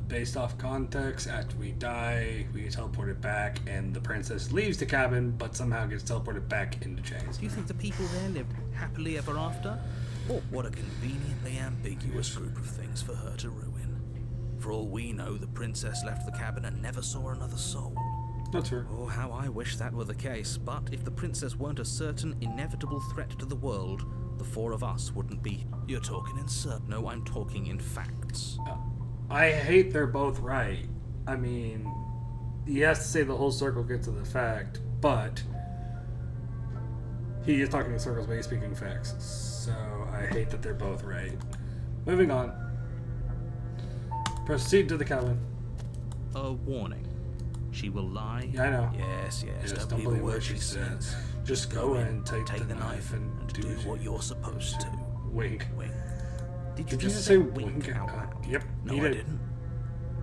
Based off context, after we die, we get teleported back, and the princess leaves the cabin, but somehow gets teleported back into chains. Do you think the people there lived happily ever after? Or what a conveniently ambiguous group of things for her to ruin. For all we know, the princess left the cabin and never saw another soul. That's fair. Oh, how I wish that were the case, but if the princess weren't a certain inevitable threat to the world, the four of us wouldn't be... You're talking in No, I'm talking in facts. I hate they're both right. I mean, he has to say the whole circle gets to the fact, but he is talking in circles, but he's speaking facts. So I hate that they're both right. Moving on. Proceed to the cabin. A warning. She will lie. Yeah, I know. Yes, Yes, don't believe a word she says. Just go in, take the knife, and do what you're supposed to. Wink. Wink. Did you you just just say say wink? wink out loud? Yep, No, you I did. didn't.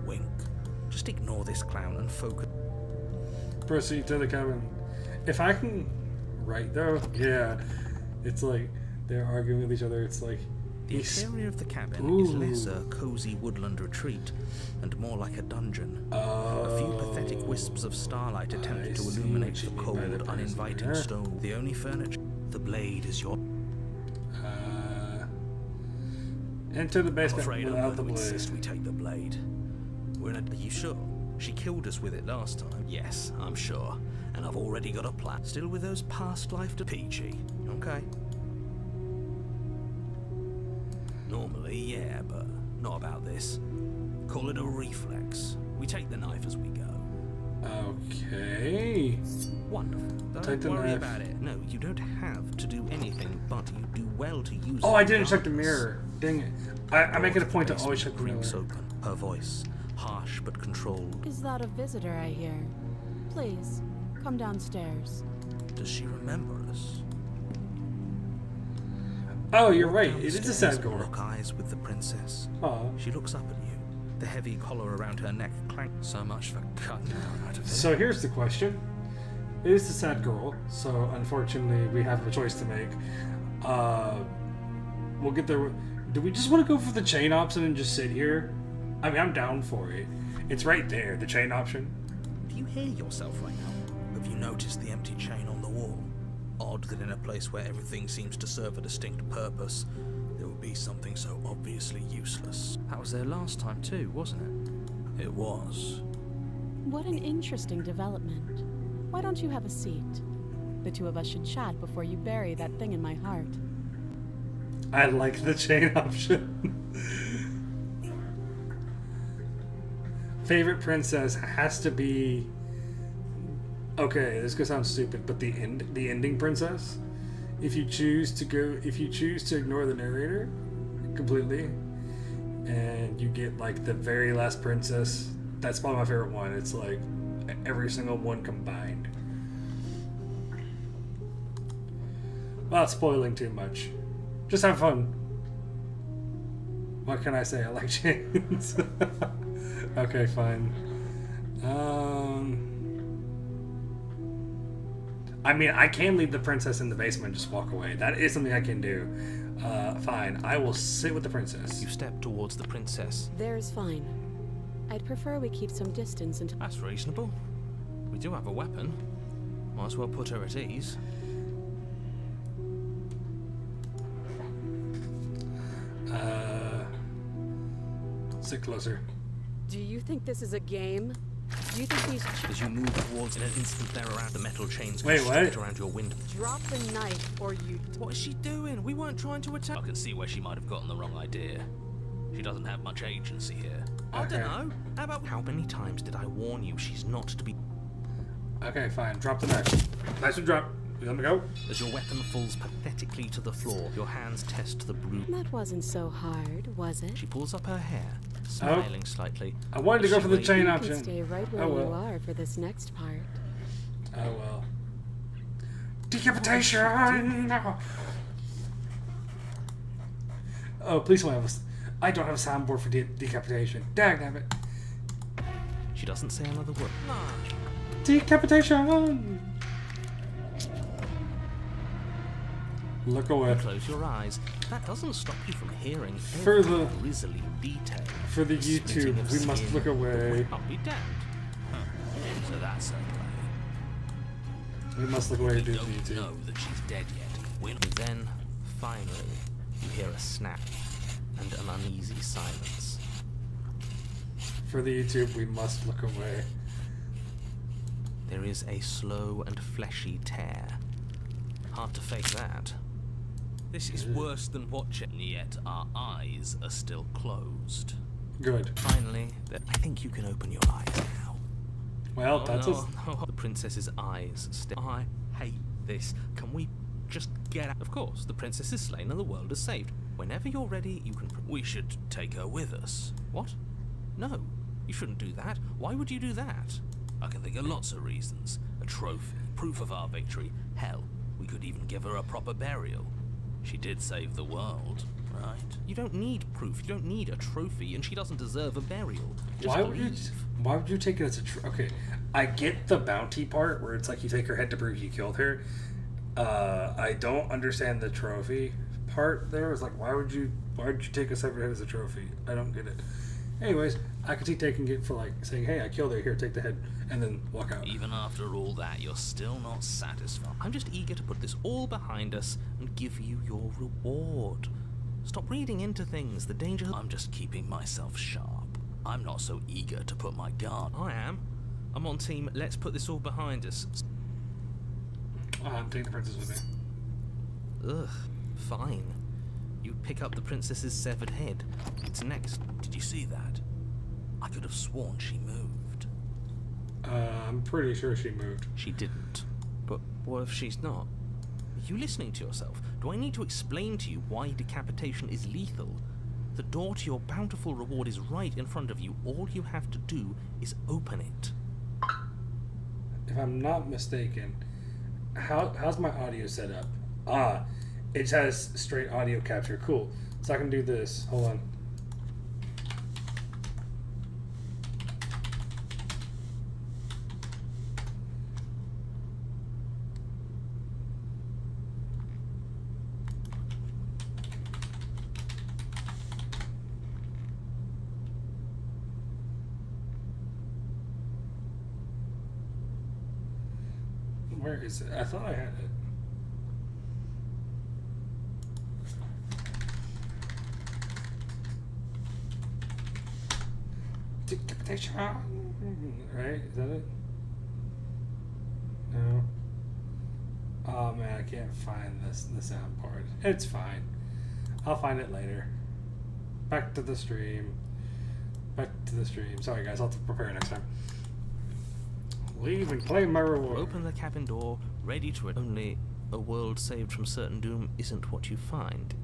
Wink. Just ignore this clown and focus. Proceed to the cabin. If I can write though, yeah. It's like they're arguing with each other. It's like The interior of the cabin is less a cozy woodland retreat and more like a dungeon. A few pathetic wisps of starlight attempted to illuminate the cold, uninviting stone. The only furniture, the blade is your... Enter the I'm basement afraid I'm without going the to blade. insist we take the blade. Are you sure? She killed us with it last time. Yes, I'm sure. And I've already got a plan. Still with those past life to Peachy. Okay. Normally, yeah, but not about this. Call it a reflex. We take the knife as we go. Okay. Wonderful. Take Don't the worry knife. about it. No, you don't have to do anything, but you do well to use it. Oh, I didn't check the regardless. mirror. Dang it. I make it a point to always check the mirror. Creaks open. Her voice, harsh but controlled. Is that a visitor I hear? Please, come downstairs. Does she remember us? Oh, you're Walk right. down It the is a stairs sad and girl. lock eyes with the princess. Oh. She looks up at you. The heavy collar around her neck clanks. So much for cutting out of it. So here's the question. It is the sad girl, so unfortunately we have a choice to make. We'll get there. Do we just want to go for the chain option and just sit here? I mean, I'm down for it. It's right there, the chain option. Do you hear yourself right now? Have you noticed the empty chain on the wall? Odd that in a place where everything seems to serve a distinct purpose, there would be something so obviously useless. That was there last time too, wasn't it? It was. What an interesting development. Why don't you have a seat? The two of us should chat before you bury that thing in my heart. I like the chain option. Favorite princess has to be... Okay, this is gonna sound stupid, but the ending princess. If you choose to ignore the narrator completely, and you get like the very last princess, that's probably my favorite one. It's like every single one combined. Without spoiling too much, just have fun. What can I say? I like chains. Okay, fine. I mean, I can leave the princess in the basement and just walk away. That is something I can do. Fine. I will sit with the princess. You step towards the princess. There's fine. I'd prefer we keep some distance until... That's reasonable. We do have a weapon. Might as well put her at ease. Sit closer. Do you think this is a game? Do you think these... As you move towards, in an instant they're around, the metal chains Wait, go what? straight around your window. Drop the knife or you... What is she doing? We weren't trying to attack. I can see where she might have gotten the wrong idea. She doesn't have much agency here. I Okay. don't know. How about... How many times did I warn you she's not to be... Okay, fine. Drop the knife. Nice and drop. You let me go? As your weapon falls pathetically to the floor, your hands test the bruise. That wasn't so hard, was it? She pulls up her hair, smiling slightly. I wanted to as go she for the waves- chain You can option. stay right where Oh, well. you are for this next part. Oh well. Decapitation! No. Oh, please don't have a... I don't have a soundboard for decapitation. Dagnabbit. She doesn't say another word. Decapitation! Look away. Close your eyes. That doesn't stop you from hearing For every the- grisly detail. For the Splitting YouTube, of we must skin, look the away. whip- I'll be damned. Huh. So that's okay. We must look away to do We the don't YouTube. know that she's dead yet. And then, finally, you hear a snap and an uneasy silence. For the YouTube, we must look away. There is a slow and fleshy tear. Hard to fake that. This is worse than watching, yet our eyes are still closed. Good. Finally, I think you can open your eyes now. Well, Oh, that's no, us. no. The princess's eyes still. I hate this. Can we just get out? Of course, the princess is slain and the world is saved. Whenever you're ready, you can. We should take her with us. What? No, you shouldn't do that. Why would you do that? I can think of lots of reasons. A trophy, proof of our victory. Hell, we could even give her a proper burial. She did save the world, right? You don't need proof. You don't need a trophy, and she doesn't deserve a burial. Just Why would you? believe. Why would you take it as a? Okay, I get the bounty part where it's like you take her head to prove you killed her. I don't understand the trophy part. There was like, why would you take a severed head as a trophy? I don't get it. Anyways, I could see taking it for like saying, hey, I killed her. Here, take the head, and then walk out. Even after all that, you're still not satisfied. I'm just eager to put this all behind us and give you your reward. Stop reading into things. The danger... I'm just keeping myself sharp. I'm not so eager to put my guard. I am. I'm on team, let's put this all behind us. I'm taking the princess with me. Ugh, fine. You pick up the princess's severed head. It's next. Did you see that? I could have sworn she moved. I'm pretty sure she moved. She didn't. But what if she's not? Are you listening to yourself? Do I need to explain to you why decapitation is lethal? The door to your bountiful reward is right in front of you. All you have to do is open it. If I'm not mistaken, how's my audio set up? It just has straight audio capture. Cool. So I can do this. Hold on. Where is it? I thought I had it. Right? Is that it? No. Oh man, I can't find the sound part. It's fine. I'll find it later. Back to the stream. Back to the stream. Sorry guys, I'll have to prepare next time. Leave and claim my reward. Open the cabin door, ready to only a world saved from certain doom isn't what you find.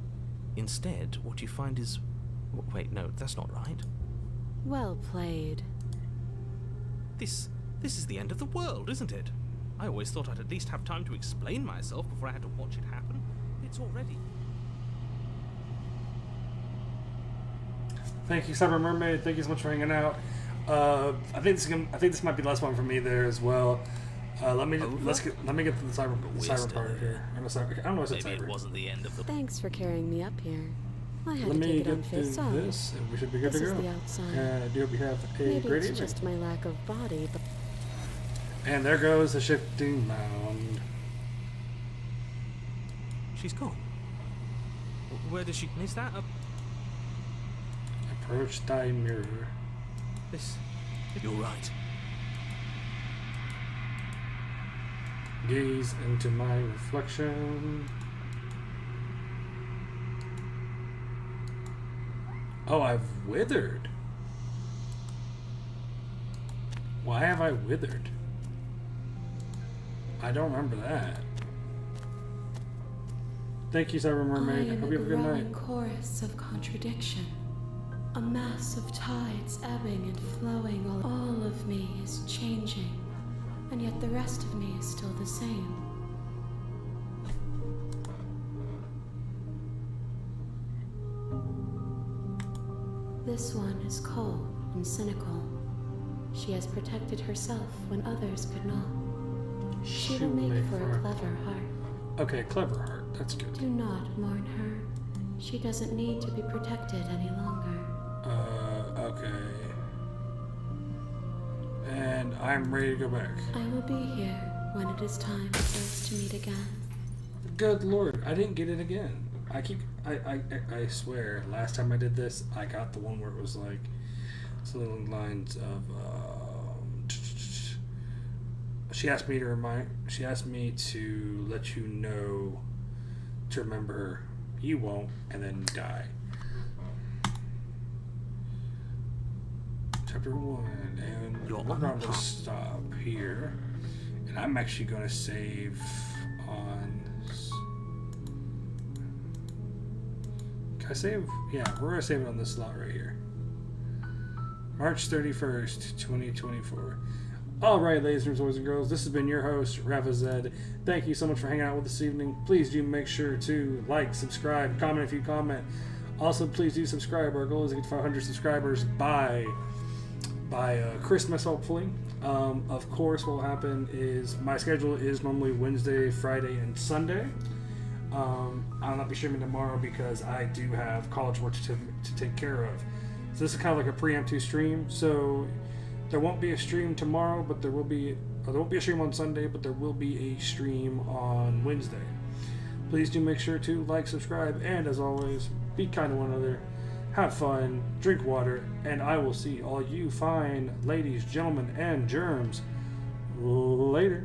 Instead, what you find is... Wait, no, that's not right. Well played. This is the end of the world, isn't it? I always thought I'd at least have time to explain myself before I had to watch it happen. It's already... Thank you, Cyber Mermaid. Thank you so much for hanging out. I think this might be the last one for me there as well. Let me get to the cyber part here. I don't know what's Maybe cyber. it wasn't the end of the... Thanks for carrying me up here. I had Let to me take it on get through face off. this, and we should be good This to is go. the outside. And I do hope you have a Maybe great it's evening. just my lack of body, but And there goes the shifting mound. She's gone. Where does she... Is that a... Approach thy mirror. This... You're right. Gaze into my reflection. Oh, I've withered. Why have I withered? I don't remember that. Thank you, Cyber Mermaid. I am Hope a you have a good growing night. chorus of contradiction. A mass of tides ebbing and flowing. All of me is changing, and yet the rest of me is still the same. This one is cold and cynical. She has protected herself when others could not. She will make for a clever heart. Okay, clever heart. That's good. Do not mourn her. She doesn't need to be protected any longer. Okay. And I'm ready to go back. I will be here when it is time for us to meet again. Good lord, I didn't get it again. I swear, last time I did this, I got the one where it was like something along the lines of she asked me to let you know to remember you won't and then die. Chapter 1, and You're we're on going the to stop here, and I'm actually going to save on... Can I save? Yeah, we're going to save it on this slot right here. March 31st, 2024. Alright, ladies and boys and girls, this has been your host, Ravaz. Thank you so much for hanging out with us this evening. Please do make sure to like, subscribe, comment if you comment. Also, please do subscribe. Our goal is to get 500 subscribers by Christmas, hopefully. Of course, what will happen is my schedule is normally Wednesday, Friday, and Sunday. I'll not be streaming tomorrow because I do have college work to take care of. So this is kind of like a preemptive stream. So there won't be a stream tomorrow, but there won't be a stream on Sunday, but there will be a stream on Wednesday. Please do make sure to like, subscribe, and as always, be kind to one another. Have fun, drink water, and I will see all you fine ladies, gentlemen, and germs later.